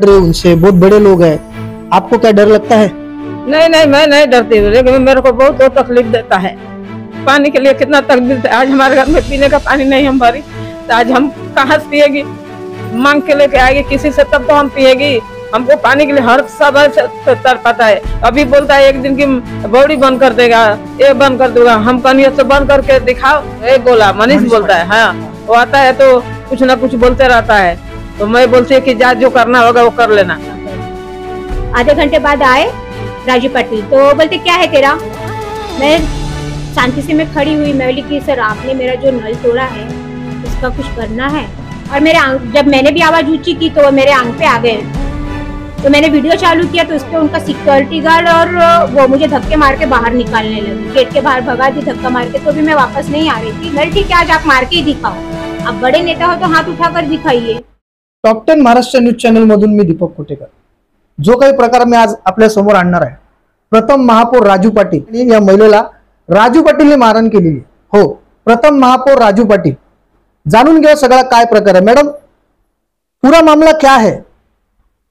डर रहे उनसे, बहुत बड़े लोग हैं, आपको क्या डर लगता है? नहीं नहीं, मैं नहीं डरती, लेकिन मेरे को बहुत तकलीफ देता है। पानी के लिए कितना तकलीफ। आज हमारे घर में पीने का पानी नहीं हम भरी, तो आज हम कहाँ से पिएगी? मांग के लेके आएगी किसी से, तब तो हम पिएगी। हमको पानी के लिए हर समय से तड़पाता है। अभी बोलता है एक दिन की बॉडी बंद कर देगा, ये बंद कर दूंगा। हम कहीं से बंद करके दिखाओ, ये बोला मनीष बोलता है। हाँ, वो आता है तो कुछ ना कुछ बोलते रहता है, तो मैं बोलती है कि जा जो करना होगा वो कर लेना। आधे घंटे बाद आए राजू पाटिल, तो बोलते क्या है तेरा? मैं शांति से मैं खड़ी हुई, मैं बोली कि सर आपने मेरा जो नल तोड़ा है उसका कुछ करना है। और मेरे जब मैंने भी आवाज ऊंची की तो मेरे आंख पे आ गए, तो मैंने वीडियो चालू किया तो उस पर उनका सिक्योरिटी गार्ड और वो मुझे धक्के मार के बाहर निकालने लगे। गेट के बाहर भगा दी धक्का मार के, तो भी मैं वापस नहीं आ रही थी। मैं ठीक है, आज आप मार के ही दिखाओ, आप बड़े नेता हो तो हाथ उठाकर दिखाइए। टॉप 10 महाराष्ट्र न्यूज चॅनल मधून मी दीपक कोटेकर. जो काही प्रकार मी आज आपल्या समोर आणणार आहे, प्रथम महापौर राजू पाटील या महिलेला राजू पाटीलने मारहाण केलेली. हो, प्रथम महापौर राजू पाटील. जाणून घ्या सगळा काय प्रकार है. मैडम, पूरा मामला क्या है?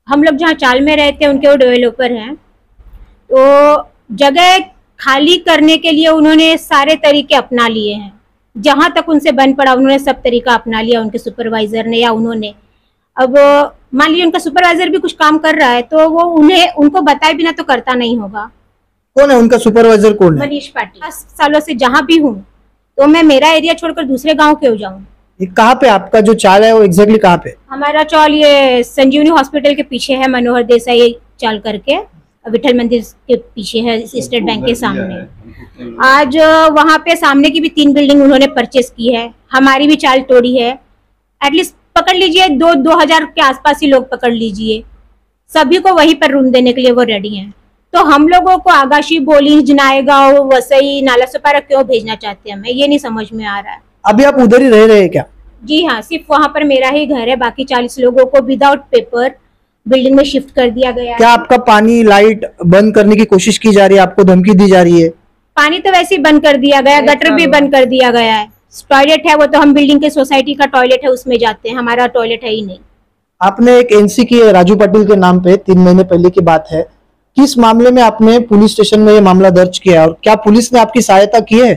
हम लोग जहाँ चाल में रहते हैं उनके वो डेवलपर हैं, तो जगह खाली करने के लिए उन्होंने सारे तरीके अपना लिए हैं। जहां तक उनसे बन पड़ा उन्होंने सब तरीका अपना लिया, उनके सुपरवाइजर ने या उन्होंने। अब मान लीजिए उनका सुपरवाइजर भी कुछ काम कर रहा है तो वो उनको बताए बिना तो करता नहीं होगा। कौन है उनका सुपरवाइजर? कौन है? मनीष पाटिल। 10 सालों से जहाँ भी हूँ, तो मैं मेरा एरिया छोड़कर दूसरे गाँव क्यों जाऊँ? ये कहाँ पे आपका जो चाल है वो एग्जैक्टली कहाँ पे? हमारा चाल ये संजीवनी हॉस्पिटल के पीछे है, मनोहर देसाई चाल करके, विठल मंदिर के पीछे है, स्टेट बैंक के सामने। आज वहाँ पे सामने की भी 3 बिल्डिंग उन्होंने परचेस की है, हमारी भी चाल तोड़ी है। एटलीस्ट पकड़ लीजिए 2000 के आसपास ही लोग पकड़ लीजिए, सभी को वहीं पर रूम देने के लिए वो रेडी हैं। तो हम लोगों को आगाशी, बोली, जनाएगांव, वसई, नालासोपारा क्यों भेजना चाहते हैं, हमें ये नहीं समझ में आ रहा है। अभी आप उधर ही रह रहे हैं क्या? जी हाँ, सिर्फ वहाँ पर मेरा ही घर है, बाकी 40 लोगों को विदाउट पेपर बिल्डिंग में शिफ्ट कर दिया गया है। क्या आपका पानी, लाइट बंद करने की कोशिश की जा रही है? आपको धमकी दी जा रही है? पानी तो वैसे ही बंद कर दिया गया, गटर भी बंद कर दिया गया है। टॉयलेट है वो तो हम बिल्डिंग के सोसाइटी का टॉयलेट है उसमें जाते हैं, हमारा टॉयलेट है ही नहीं। आपने एक एनसी की है राजू पाटिल के नाम पे, 3 महीने पहले की बात है। किस मामले में आपने पुलिस स्टेशन में ये मामला दर्ज किया और क्या पुलिस ने आपकी सहायता की है?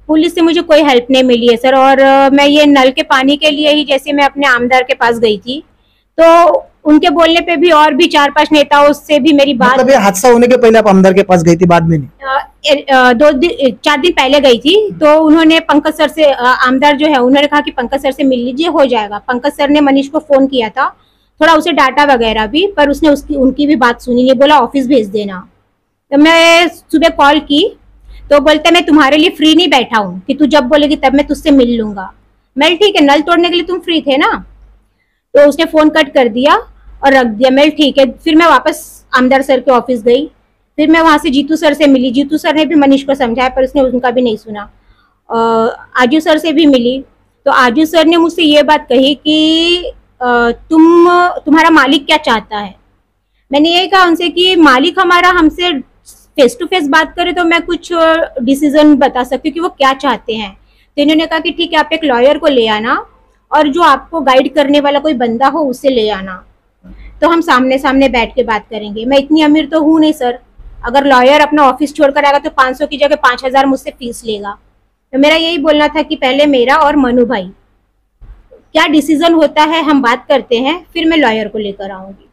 पुलिस से मुझे कोई हेल्प नहीं मिली है सर। और मैं ये नल के पानी के लिए ही, जैसे मैं अपने आमदार के पास गई थी तो उनके बोलने पे भी और भी 4-5 नेताओं से भी मेरी बात। मतलब ये हादसा होने के पहले आप आमदार के पास गई थी, बाद में नहीं? 4 दिन पहले गई थी, तो उन्होंने पंकज सर से, आमदार जो है उन्होंने कहा कि पंकज सर से मिल लीजिए, हो जाएगा। पंकज सर ने मनीष को फोन किया था, थोड़ा उसे डाटा वगैरह भी, पर उसने उनकी भी बात सुनी नहीं, बोला ऑफिस भेज देना। तो मैं सुबह कॉल की तो बोलते मैं तुम्हारे लिए फ्री नहीं बैठा हूँ कि तू जब बोलेगी तब मैं तुझसे मिल लूंगा। मैं ठीक है, नल तोड़ने के लिए तुम फ्री थे ना? तो उसने फोन कट कर दिया और रख दिया। मैं ठीक है, फिर मैं वापस आमदार सर के ऑफिस गई, फिर मैं वहां से जीतू सर से मिली। जीतू सर ने भी मनीष को समझाया पर उसने उनका भी नहीं सुना। आजू सर से भी मिली, तो आजू सर ने मुझसे ये बात कही कि तुम्हारा मालिक क्या चाहता है। मैंने ये कहा उनसे कि मालिक हमारा हमसे फेस टू फेस बात करे तो मैं कुछ डिसीजन बता सकती हूँ कि वो क्या चाहते हैं। तो इन्होंने कहा कि ठीक है, आप एक लॉयर को ले आना और जो आपको गाइड करने वाला कोई बंदा हो उसे ले आना, तो हम सामने सामने बैठ के बात करेंगे। मैं इतनी अमीर तो हूँ नहीं सर, अगर लॉयर अपना ऑफिस छोड़कर आएगा तो 500 की जगह 5000 मुझसे फीस लेगा। तो मेरा यही बोलना था कि पहले मेरा और मनु भाई क्या डिसीजन होता है हम बात करते हैं, फिर मैं लॉयर को लेकर आऊंगी।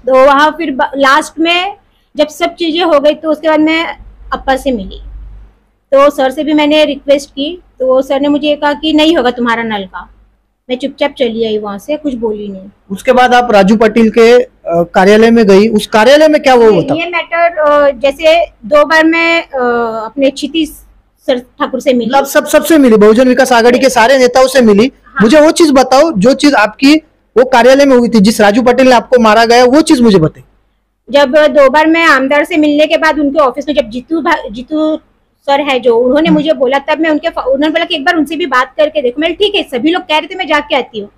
तो वहाँ फिर लास्ट में जब सब चीजें हो गई तो उसके बाद मैं अप्पा से मिली, तो सर से भी मैंने रिक्वेस्ट की, तो सर ने मुझे कहा कि नहीं होगा तुम्हारा नल का। मैं चुपचाप चली आई वहां से, कुछ बोली नहीं। उसके बाद आप राजू पाटिल के कार्यालय में गई, उस कार्यालय में क्या वो होता? ये मैटर जैसे 2 बार मैं अपने क्षितिज सर ठाकुर से मिली, सबसे मिली, बहुजन विकास आघाड़ी के सारे नेताओं से मिली। हाँ। मुझे वो चीज बताओ जो चीज आपकी वो कार्यालय में हुई थी, जिस राजू पाटिल ने आपको मारा गया, वो चीज मुझे बताइए। जब 2 बार मैं आमदार से मिलने के बाद उनके ऑफिस में जब जीतू सर है जो, उन्होंने मुझे बोला, तब मैं उन्होंने बोला कि एक बार उनसे भी बात करके देखो। मैं ठीक है, सभी लोग कह रहे थे मैं जाके आती हूँ,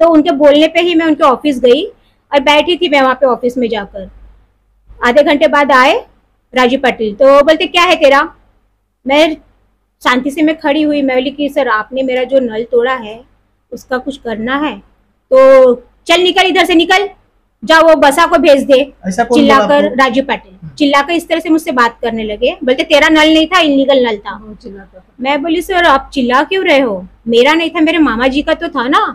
तो उनके बोलने पे ही मैं उनके ऑफिस गई और बैठी थी मैं वहां पे ऑफिस में जाकर। आधे घंटे बाद आए राजू पाटिल, तो बोलते क्या है तेरा? मैं शांति से मैं खड़ी हुई, मैं बोली कि सर आपने मेरा जो नल तोड़ा है उसका कुछ करना है, तो चल निकल, इधर से निकल, जा वो बसा को भेज दे। ऐसा कौन बोला चिल्लाकर आपको? राजू पाटिल चिल्लाकर इस तरह से मुझसे बात करने लगे, बोलते तेरा नल नहीं था, इलीगल नल था। मैं बोली सर आप चिल्ला क्यों रहे हो, मेरा नहीं था, मेरे मामा जी का तो था ना।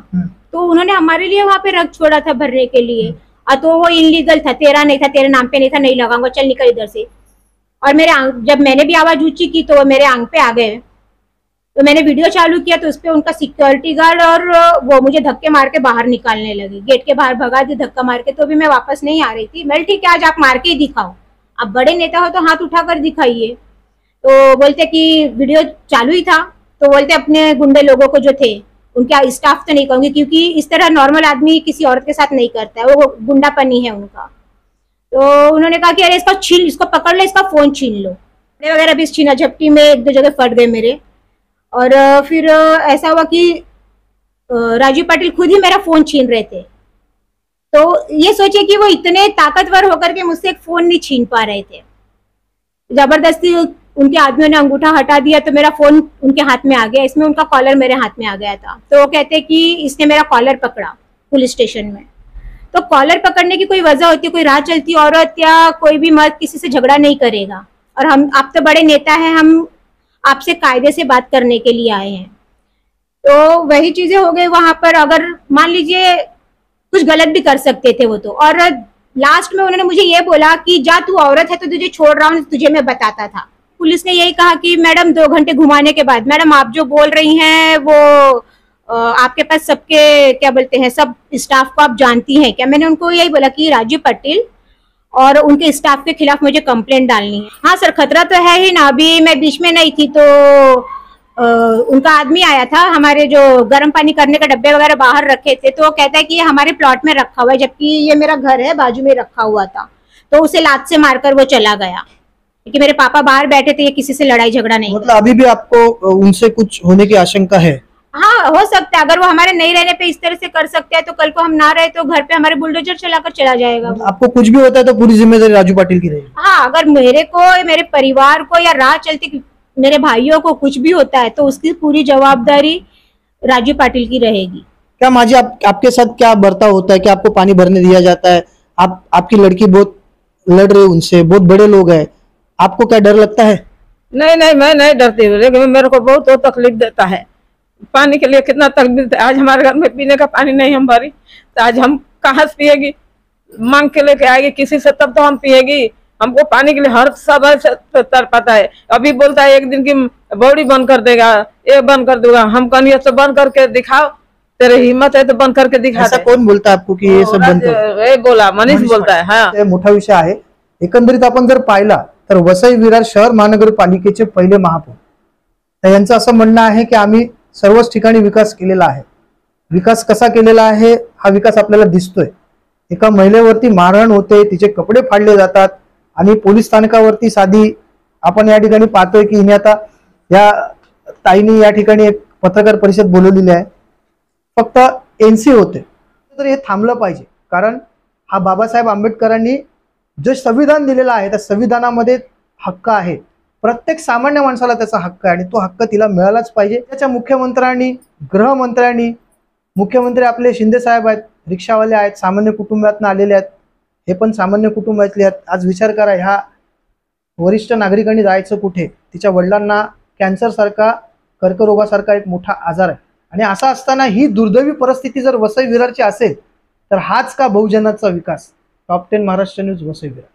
तो उन्होंने हमारे लिए वहां पे रख छोड़ा था भरने के लिए, और तो वो इलीगल था, तेरा नहीं था, तेरे नाम पे नहीं था, नहीं लगाऊंगा, चल निकल इधर से। और मेरे जब मैंने भी आवाज ऊंची की तो वो मेरे आंख पे आ गए। तो मैंने वीडियो चालू किया तो उसपे उनका सिक्योरिटी गार्ड और वो मुझे धक्के मार के बाहर निकालने लगे, गेट के बाहर भगा दी धक्का मार के। तो भी मैं वापस नहीं आ रही थी। मैं ठीक है आज आप मार के ही दिखाओ, आप बड़े नेता हो तो हाथ उठाकर दिखाइए। तो बोलते कि वीडियो चालू ही था, तो बोलते अपने गुंडे लोगों को जो थे उनके स्टाफ तो नहीं कहूंगी, क्योंकि इस तरह नॉर्मल आदमी किसी औरत के साथ नहीं करता है, वो गुंडापनी है उनका। तो उन्होंने कहा कि अरे इसको छीन, इसको पकड़ ले, इसका फोन छीन लो वगैरह भी। छीना झपटी में एक दो जगह फट गए मेरे। और फिर ऐसा हुआ कि राजू पाटिल खुद ही मेरा फोन छीन रहे थे। तो ये सोचिए कि वो इतने ताकतवर होकर के मुझसे एक फोन नहीं छीन पा रहे थे। जबरदस्ती उनके आदमियों ने अंगूठा हटा दिया तो मेरा फोन उनके हाथ में आ गया, इसमें उनका कॉलर मेरे हाथ में आ गया था। तो वो कहते कि इसने मेरा कॉलर पकड़ा पुलिस स्टेशन में। तो कॉलर पकड़ने की कोई वजह होती है, कोई राह चलती औरत या कोई भी मर्द किसी से झगड़ा नहीं करेगा। और हम, आप तो बड़े नेता हैं, हम आपसे कायदे से बात करने के लिए आए हैं। तो वही चीजें हो गई वहां पर। अगर मान लीजिए कुछ गलत भी कर सकते थे वो तो। और लास्ट में उन्होंने मुझे ये बोला कि जा तू औरत है तो तुझे छोड़ रहा हूँ, तुझे मैं बताता था। पुलिस ने यही कहा कि मैडम 2 घंटे घुमाने के बाद, मैडम आप जो बोल रही हैं वो आपके पास सबके क्या बोलते हैं, सब स्टाफ को आप जानती हैं क्या। मैंने उनको यही बोला कि राजू पाटिल और उनके स्टाफ के खिलाफ मुझे कंप्लेंट डालनी है। हाँ सर खतरा तो है ही ना, अभी मैं बीच में नहीं थी तो उनका आदमी आया था, हमारे जो गर्म पानी करने का डब्बे वगैरह बाहर रखे थे, तो वो कहता है कि ये हमारे प्लॉट में रखा हुआ है, जबकि ये मेरा घर है बाजू में रखा हुआ था। तो उसे लात से मारकर वो चला गया, क्योंकि मेरे पापा बाहर बैठे थे, ये किसी से लड़ाई झगड़ा नहीं। मतलब अभी भी आपको उनसे कुछ होने की आशंका है? हाँ हो सकता है, अगर वो हमारे नहीं रहने पे इस तरह से कर सकते हैं तो कल को हम ना रहे तो घर पे हमारे बुलडोजर चलाकर चला जाएगा। मतलब आपको कुछ भी होता है तो पूरी जिम्मेदारी राजू पाटिल की रहेगी? हाँ अगर मेरे को, मेरे परिवार को या राह चलती मेरे भाइयों को कुछ भी होता है तो उसकी पूरी जवाबदारी राजू पाटिल की रहेगी। क्या माजी आपके साथ क्या बर्ताव होता है? क्या आपको पानी भरने दिया जाता है? आपकी लड़की बहुत लड़ रही है उनसे, बहुत बड़े लोग हैं, आपको क्या डर लगता है? नहीं नहीं मैं नहीं डरती हूँ, लेकिन मेरे को बहुत वो तकलीफ देता है। पानी के लिए कितना तकलीफ देता है। आज हमारे घर में पीने का पानी नहीं हम भरी तो आज हम कहाँ से पिएगी, मांग के लेके आएगी किसी से तब तो हम पिएगी। हमको पानी के लिए हर समय से तर पाता है। अभी बोलता है एक दिन की बॉडी बंद कर देगा, ये बंद कर दूंगा। हम कहनी तो बंद करके दिखाओ, तेरे हिम्मत है तो बंद करके दिखा। ऐसा कौन बोलता है आपको की हे सब बंद कर? हे बोला मनीष बोलता है। हाँ हे मोठा विषय आहे। एकंदरीत आपण जर पाहिला तर वसई विरार शहर महानगरपालिकेचे पहिले महापौर, तर यांचं असं म्हणणं आहे की आम्ही सर्वच ठिकाणी विकास केलेला आहे। विकास कसा केलेला आहे हा विकास आपल्याला दिसतोय। एका महिलेवरती मारहाण होते, तिचे कपडे फाडले जातात आणि पोलीस स्थानकावरती साधी आपण या ठिकाणी पाहतोय की हिने आता या ताईनी या ठिकाणी एक पत्रकार परिषद बोलवलेली आहे। फक्त एनसी होते तर हे थांबलं पाहिजे, कारण हा बाबासाहेब आंबेडकरांनी जे संविधान दिलेलं आहे त्या संविधानामध्ये हक्क आहे, प्रत्येक सामान्य माणसाला त्याचा हक्क आहे आणि तो हक्क तिला मिळालाच पाहिजे। त्याच्या मुख्यमंत्र्यांनी, गृहमंत्र्यांनी, मुख्यमंत्री आपले शिंदे साहेब आहेत, रिक्षावाले आहेत, सामान्य कुटुंबातून आलेले आहेत, हे पण सामान्य कुटुंबातले आहेत। आज विचार करा ह्या वरिष्ठ नागरिकांनी जायचं कुठे? तिच्या वडिलांना कॅन्सर सारखा, कर्करोगासारखा एक मोठा आजार आहे आणि असं असताना ही दुर्दैवी परिस्थिती जर वसई विरारची असेल तर हाच का बहुजनाचा विकास? Top 10 Maharashtra news, Vasai Virar.